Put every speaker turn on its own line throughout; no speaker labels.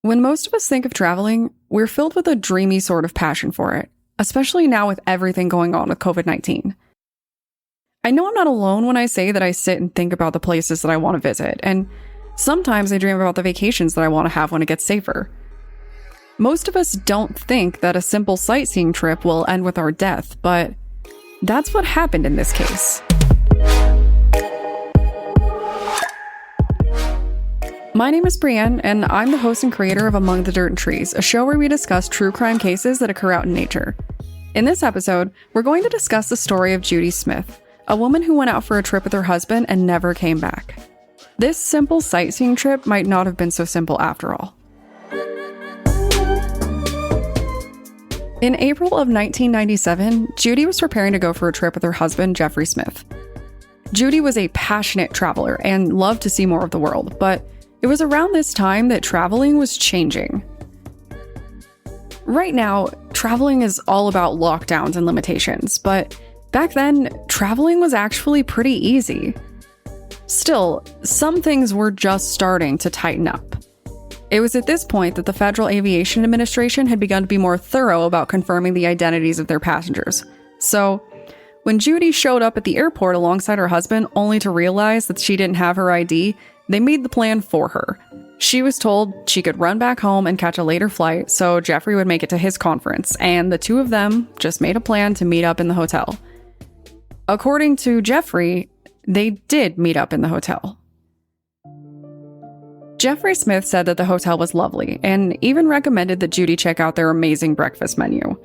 When most of us think of traveling, we're filled with a dreamy sort of passion for it, especially now with everything going on with COVID-19. I know I'm not alone when I say that I sit and think about the places that I want to visit, and sometimes I dream about the vacations that I want to have when it gets safer. Most of us don't think that a simple sightseeing trip will end with our death, but that's what happened in this case. My name is Brienne, and I'm the host and creator of Among the Dirt and Trees, a show where we discuss true crime cases that occur out in nature. In this episode, we're going to discuss the story of Judy Smith, a woman who went out for a trip with her husband and never came back. This simple sightseeing trip might not have been so simple after all. In April of 1997, Judy was preparing to go for a trip with her husband, Jeffrey Smith. Judy was a passionate traveler and loved to see more of the world, but it was around this time that traveling was changing. Right now, traveling is all about lockdowns and limitations, but back then, traveling was actually pretty easy. Still, some things were just starting to tighten up. It was at this point that the Federal Aviation Administration had begun to be more thorough about confirming the identities of their passengers. So, when Judy showed up at the airport alongside her husband only to realize that she didn't have her ID, they made the plan for her. She was told she could run back home and catch a later flight so Jeffrey would make it to his conference, and the two of them just made a plan to meet up in the hotel. According to Jeffrey, they did meet up in the hotel. Jeffrey Smith said that the hotel was lovely and even recommended that Judy check out their amazing breakfast menu.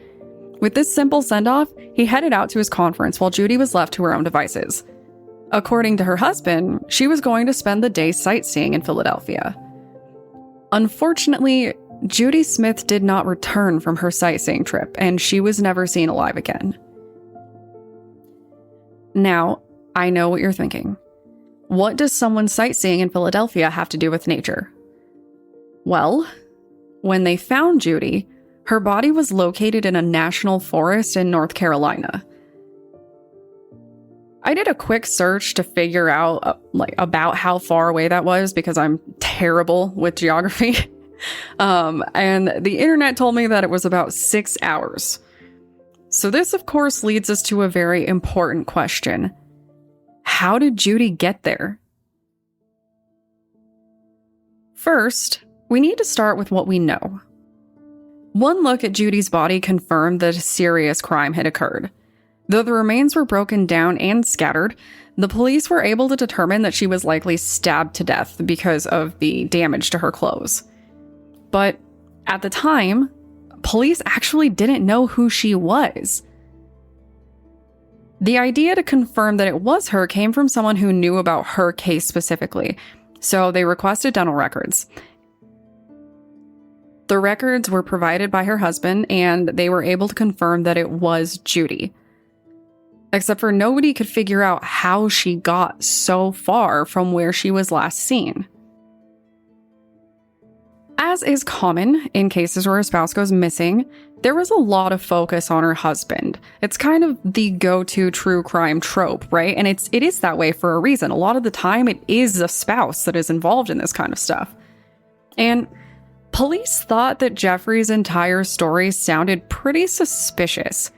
With this simple send-off, he headed out to his conference while Judy was left to her own devices. According to her husband, she was going to spend the day sightseeing in Philadelphia. Unfortunately, Judy Smith did not return from her sightseeing trip, and she was never seen alive again. Now, I know what you're thinking. What does someone sightseeing in Philadelphia have to do with nature? Well, when they found Judy, her body was located in a national forest in North Carolina. I did a quick search to figure out about how far away that was because I'm terrible with geography. And the internet told me that it was about 6 hours. So this, of course, leads us to a very important question. How did Judy get there? First, we need to start with what we know. One look at Judy's body confirmed that a serious crime had occurred. Though the remains were broken down and scattered, the police were able to determine that she was likely stabbed to death because of the damage to her clothes. But at the time, police actually didn't know who she was. The idea to confirm that it was her came from someone who knew about her case specifically, so they requested dental records. The records were provided by her husband, and they were able to confirm that it was Judy. Except for nobody could figure out how she got so far from where she was last seen. As is common in cases where a spouse goes missing, there was a lot of focus on her husband. It's kind of the go-to true crime trope, right? And it is that way for a reason. A lot of the time, it is a spouse that is involved in this kind of stuff. And police thought that Jeffrey's entire story sounded pretty suspicious.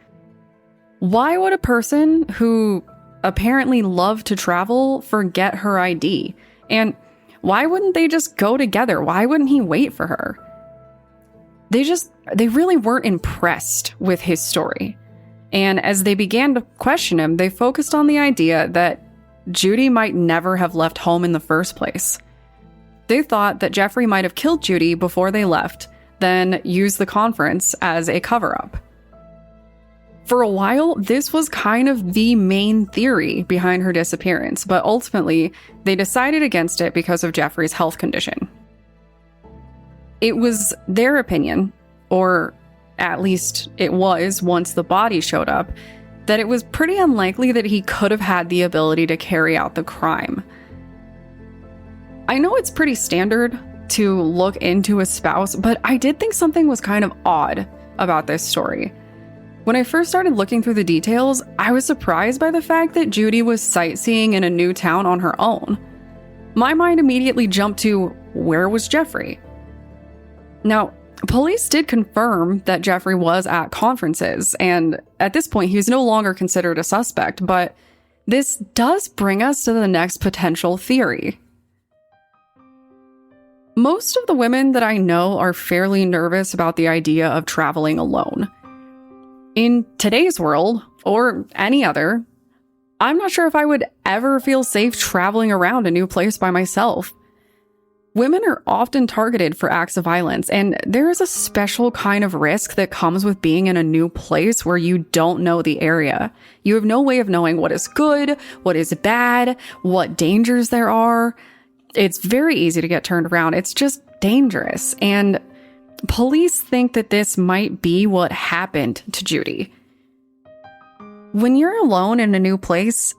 Why would a person who apparently loved to travel forget her ID? And why wouldn't they just go together? Why wouldn't he wait for her? They really weren't impressed with his story. And as they began to question him, they focused on the idea that Judy might never have left home in the first place. They thought that Jeffrey might have killed Judy before they left, then used the conference as a cover-up. For a while, this was kind of the main theory behind her disappearance, but ultimately, they decided against it because of Jeffrey's health condition. It was their opinion, or at least it was once the body showed up, that it was pretty unlikely that he could have had the ability to carry out the crime. I know it's pretty standard to look into a spouse, but I did think something was kind of odd about this story. When I first started looking through the details, I was surprised by the fact that Judy was sightseeing in a new town on her own. My mind immediately jumped to, where was Jeffrey? Now, police did confirm that Jeffrey was at conferences, and at this point, he was no longer considered a suspect, but this does bring us to the next potential theory. Most of the women that I know are fairly nervous about the idea of traveling alone. In today's world, or any other, I'm not sure if I would ever feel safe traveling around a new place by myself. Women are often targeted for acts of violence, and there is a special kind of risk that comes with being in a new place where you don't know the area. You have no way of knowing what is good, what is bad, what dangers there are. It's very easy to get turned around. It's just dangerous. And police think that this might be what happened to Judy. When you're alone in a new place,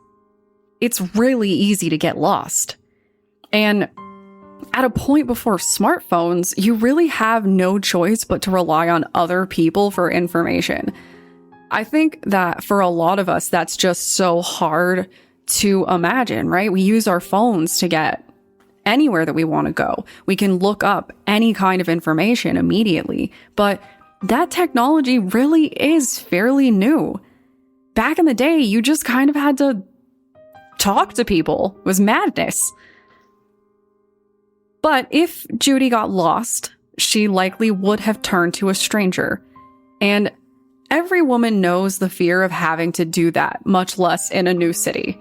it's really easy to get lost. And at a point before smartphones, you really have no choice but to rely on other people for information. I think that for a lot of us, that's just so hard to imagine, right? We use our phones to get anywhere that we want to go. We can look up any kind of information immediately, but that technology really is fairly new. Back in the day, you just kind of had to talk to people. It was madness. But if Judy got lost, she likely would have turned to a stranger. And every woman knows the fear of having to do that, much less in a new city.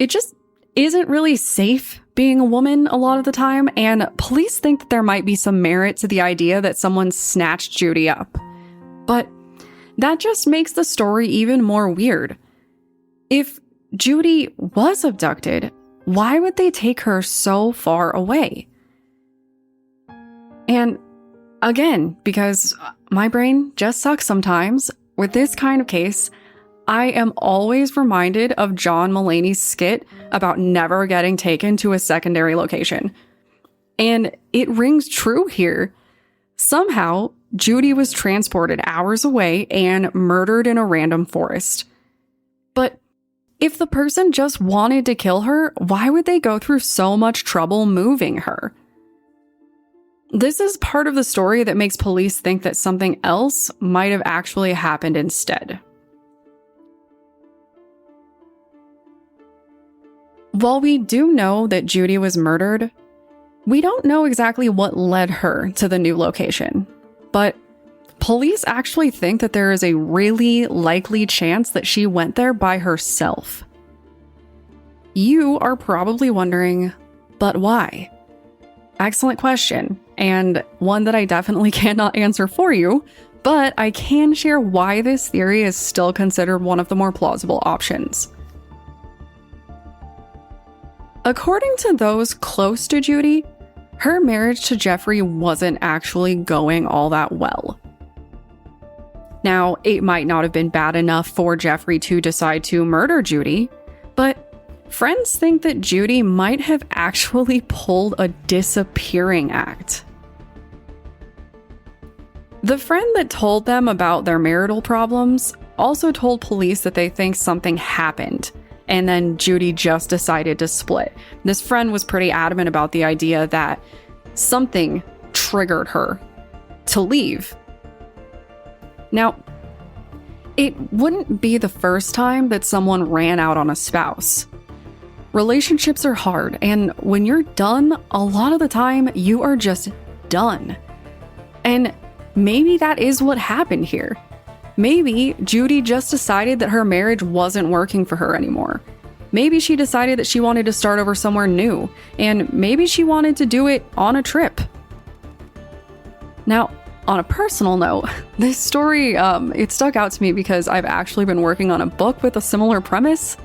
It just isn't really safe being a woman a lot of the time, and police think that there might be some merit to the idea that someone snatched Judy up. But that just makes the story even more weird. If Judy was abducted, why would they take her so far away? And again, because my brain just sucks sometimes, with this kind of case, I am always reminded of John Mulaney's skit about never getting taken to a secondary location. And it rings true here. Somehow, Judy was transported hours away and murdered in a random forest. But if the person just wanted to kill her, why would they go through so much trouble moving her? This is part of the story that makes police think that something else might have actually happened instead. While we do know that Judy was murdered, we don't know exactly what led her to the new location. But police actually think that there is a really likely chance that she went there by herself. You are probably wondering, but why? Excellent question, and one that I definitely cannot answer for you, but I can share why this theory is still considered one of the more plausible options. According to those close to Judy, her marriage to Jeffrey wasn't actually going all that well. Now, it might not have been bad enough for Jeffrey to decide to murder Judy, but friends think that Judy might have actually pulled a disappearing act. The friend that told them about their marital problems also told police that they think something happened, and then Judy just decided to split. This friend was pretty adamant about the idea that something triggered her to leave. Now, it wouldn't be the first time that someone ran out on a spouse. Relationships are hard, and when you're done, a lot of the time, you are just done. And maybe that is what happened here. Maybe Judy just decided that her marriage wasn't working for her anymore. Maybe she decided that she wanted to start over somewhere new, and maybe she wanted to do it on a trip. Now, on a personal note, this story, it stuck out to me because I've actually been working on a book with a similar premise.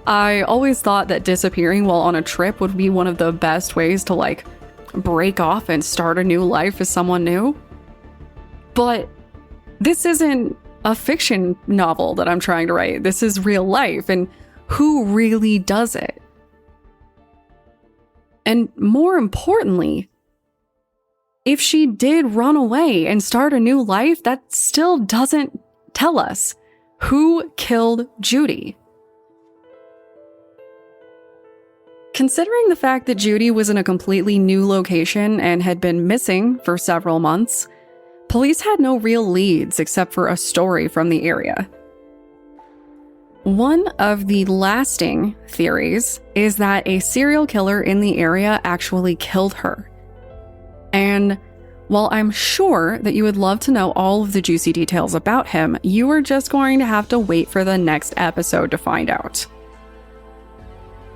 I always thought that disappearing while on a trip would be one of the best ways to, break off and start a new life as someone new. But this isn't a fiction novel that I'm trying to write. This is real life, and who really does it? And more importantly, if she did run away and start a new life, that still doesn't tell us who killed Judy. Considering the fact that Judy was in a completely new location and had been missing for several months, police had no real leads except for a story from the area. One of the lasting theories is that a serial killer in the area actually killed her. And while I'm sure that you would love to know all of the juicy details about him, you are just going to have to wait for the next episode to find out.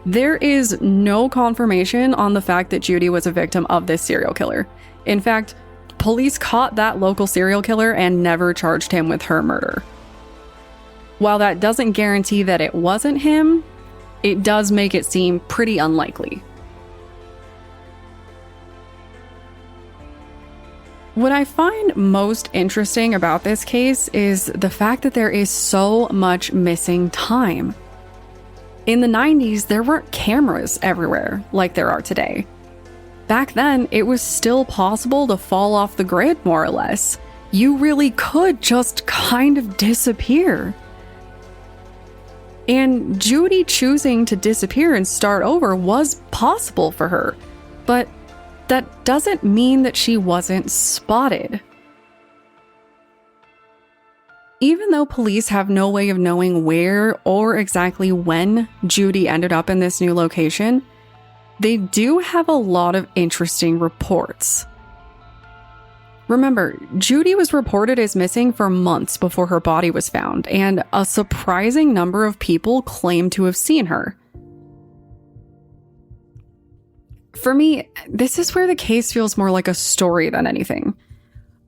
There is no confirmation on the fact that Judy was a victim of this serial killer. In fact, police caught that local serial killer and never charged him with her murder. While that doesn't guarantee that it wasn't him, it does make it seem pretty unlikely. What I find most interesting about this case is the fact that there is so much missing time. In the 90s, there weren't cameras everywhere like there are today. Back then, it was still possible to fall off the grid, more or less. You really could just kind of disappear. And Judy choosing to disappear and start over was possible for her, but that doesn't mean that she wasn't spotted. Even though police have no way of knowing where or exactly when Judy ended up in this new location, they do have a lot of interesting reports. Remember, Judy was reported as missing for months before her body was found, and a surprising number of people claim to have seen her. For me, this is where the case feels more like a story than anything.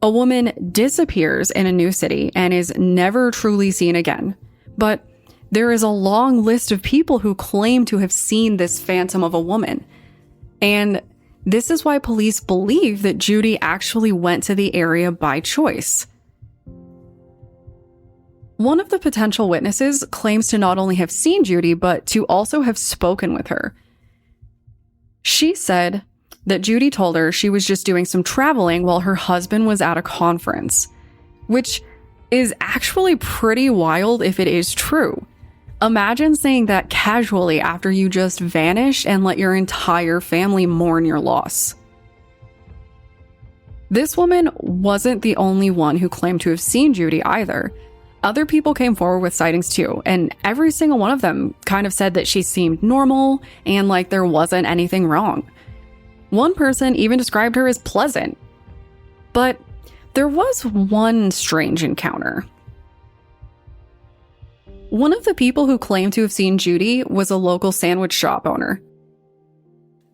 A woman disappears in a new city and is never truly seen again, but there is a long list of people who claim to have seen this phantom of a woman, and this is why police believe that Judy actually went to the area by choice. One of the potential witnesses claims to not only have seen Judy, but to also have spoken with her. She said that Judy told her she was just doing some traveling while her husband was at a conference, which is actually pretty wild if it is true. Imagine saying that casually after you just vanished and let your entire family mourn your loss. This woman wasn't the only one who claimed to have seen Judy either. Other people came forward with sightings too, and every single one of them kind of said that she seemed normal and like there wasn't anything wrong. One person even described her as pleasant. But there was one strange encounter. One of the people who claimed to have seen Judy was a local sandwich shop owner.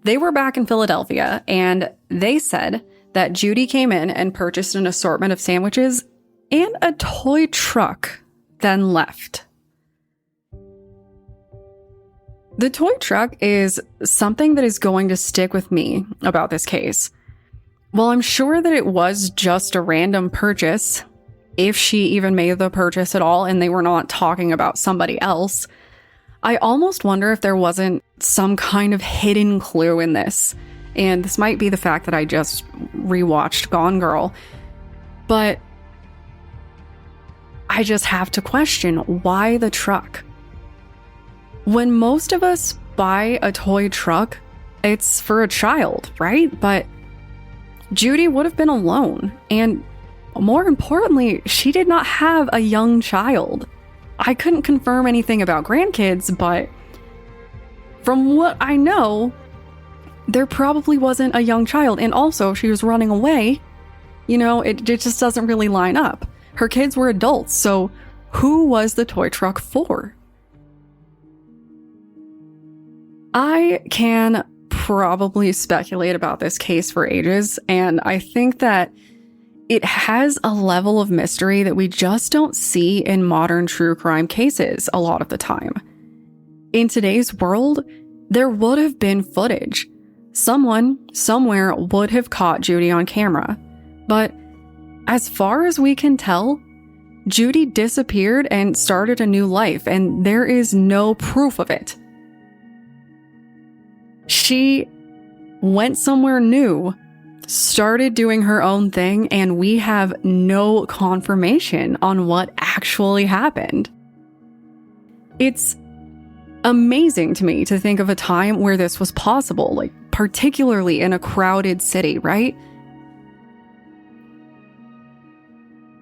They were back in Philadelphia, and they said that Judy came in and purchased an assortment of sandwiches and a toy truck, then left. The toy truck is something that is going to stick with me about this case. While I'm sure that it was just a random purchase, if she even made the purchase at all and they were not talking about somebody else, I almost wonder if there wasn't some kind of hidden clue in this. And this might be the fact that I just rewatched Gone Girl, but I just have to question, why the truck? When most of us buy a toy truck, it's for a child, right? But Judy would have been alone, and more importantly, she did not have a young child. I couldn't confirm anything about grandkids, but from what I know, there probably wasn't a young child. And also, she was running away. You know, it just doesn't really line up. Her kids were adults, so who was the toy truck for? I can probably speculate about this case for ages, and I think that it has a level of mystery that we just don't see in modern true crime cases a lot of the time. In today's world, there would have been footage. Someone, somewhere, would have caught Judy on camera. But as far as we can tell, Judy disappeared and started a new life, and there is no proof of it. She went somewhere new, started doing her own thing, and we have no confirmation on what actually happened. It's amazing to me to think of a time where this was possible, like particularly in a crowded city, right?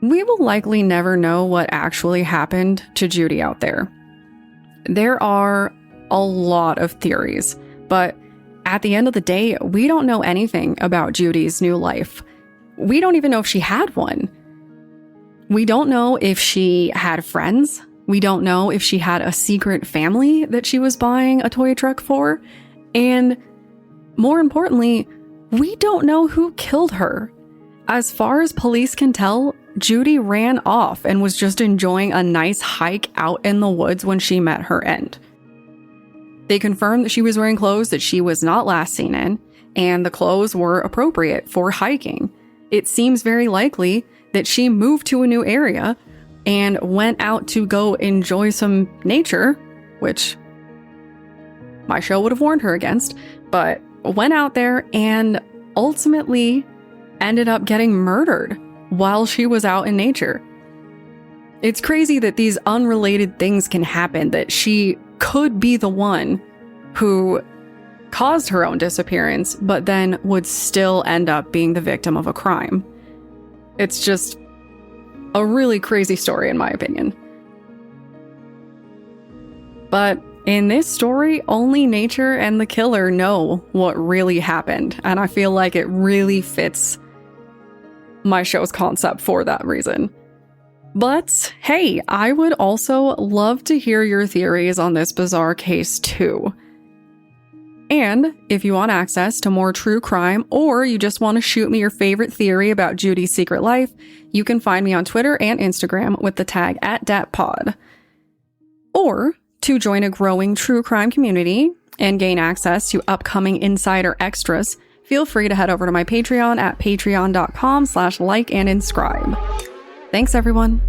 We will likely never know what actually happened to Judy out there. There are a lot of theories, but at the end of the day, we don't know anything about Judy's new life. We don't even know if she had one. We don't know if she had friends. We don't know if she had a secret family that she was buying a toy truck for. And more importantly, we don't know who killed her. As far as police can tell, Judy ran off and was just enjoying a nice hike out in the woods when she met her end. They confirmed that she was wearing clothes that she was not last seen in, and the clothes were appropriate for hiking. It seems very likely that she moved to a new area and went out to go enjoy some nature, which my show would have warned her against, but went out there and ultimately ended up getting murdered while she was out in nature. It's crazy that these unrelated things can happen, that she could be the one who caused her own disappearance, but then would still end up being the victim of a crime. It's just a really crazy story, in my opinion. But in this story, only nature and the killer know what really happened, and I feel like it really fits my show's concept for that reason. But hey, I would also love to hear your theories on this bizarre case too. And if you want access to more true crime, or you just want to shoot me your favorite theory about Judy's secret life, you can find me on Twitter and Instagram with the tag @datpod. Or to join a growing true crime community and gain access to upcoming insider extras, feel free to head over to my Patreon at patreon.com/like and inscribe. Thanks, everyone.